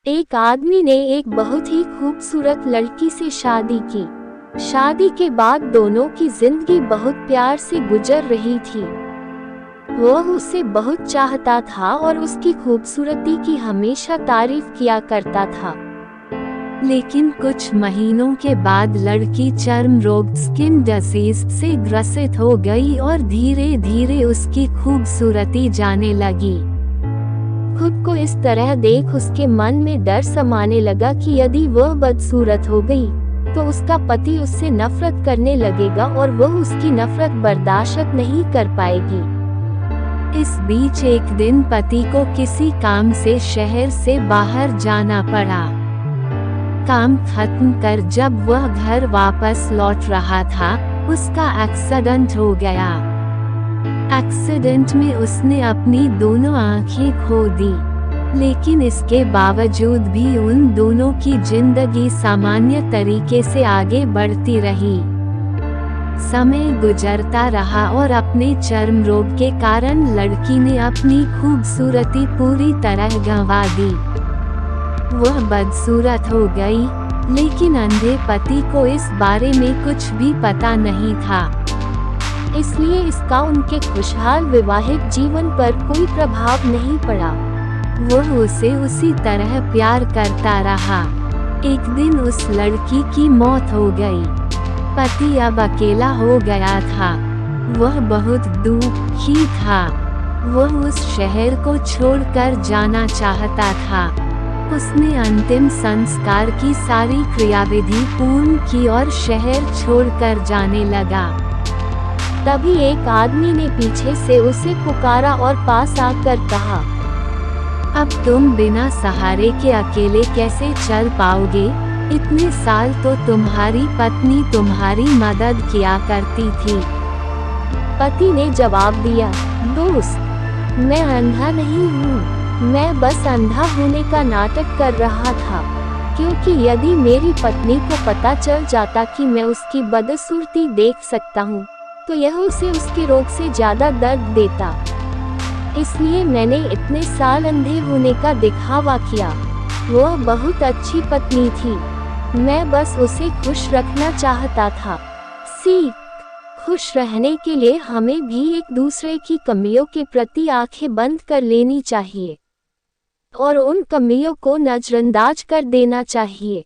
एक आदमी ने एक बहुत ही खूबसूरत लड़की से शादी की। शादी के बाद दोनों की जिंदगी बहुत प्यार से गुजर रही थी। वह उसे बहुत चाहता था और उसकी खूबसूरती की हमेशा तारीफ किया करता था। लेकिन कुछ महीनों के बाद लड़की चर्म रोग स्किन डिजीज से ग्रसित हो गई और धीरे धीरे उसकी खूबसूरती जाने लगी। खुद को इस तरह देख उसके मन में डर समाने लगा कि यदि वह बदसूरत हो गई तो उसका पति उससे नफरत करने लगेगा और वह उसकी नफरत बर्दाश्त नहीं कर पाएगी। इस बीच एक दिन पति को किसी काम से शहर से बाहर जाना पड़ा। काम खत्म कर जब वह घर वापस लौट रहा था, उसका एक्सीडेंट हो गया। एक्सीडेंट में उसने अपनी दोनों आंखें खो दी, लेकिन इसके बावजूद भी उन दोनों की जिंदगी सामान्य तरीके से आगे बढ़ती रही। समय गुजरता रहा और अपने चर्म रोग के कारण लड़की ने अपनी खूबसूरती पूरी तरह गंवा दी। वह बदसूरत हो गई, लेकिन अंधे पति को इस बारे में कुछ भी पता नहीं था। इसलिए इसका उनके खुशहाल वैवाहिक जीवन पर कोई प्रभाव नहीं पड़ा। वह उसे उसी तरह प्यार करता रहा। एक दिन उस लड़की की मौत हो गई। पति अब अकेला हो गया था। वह बहुत दुखी था। वह उस शहर को छोड़कर जाना चाहता था। उसने अंतिम संस्कार की सारी क्रियाविधि पूर्ण की और शहर छोड़कर जाने लगा। तभी एक आदमी ने पीछे से उसे पुकारा और पास आकर कहा, अब तुम बिना सहारे के अकेले कैसे चल पाओगे? इतने साल तो तुम्हारी पत्नी तुम्हारी मदद किया करती थी। पति ने जवाब दिया, दोस्त, मैं अंधा नहीं हूँ, मैं बस अंधा होने का नाटक कर रहा था, क्योंकि यदि मेरी पत्नी को पता चल जाता कि मैं उसकी बदसूरती देख सकता हूँ तो यह उसे उसके रोग से ज्यादा दर्द देता। इसलिए मैंने इतने साल अंधे होने का दिखावा किया। वह बहुत अच्छी पत्नी थी, मैं बस उसे खुश रखना चाहता था। सीख, खुश रहने के लिए हमें भी एक दूसरे की कमियों के प्रति आंखें बंद कर लेनी चाहिए और उन कमियों को नजरअंदाज कर देना चाहिए।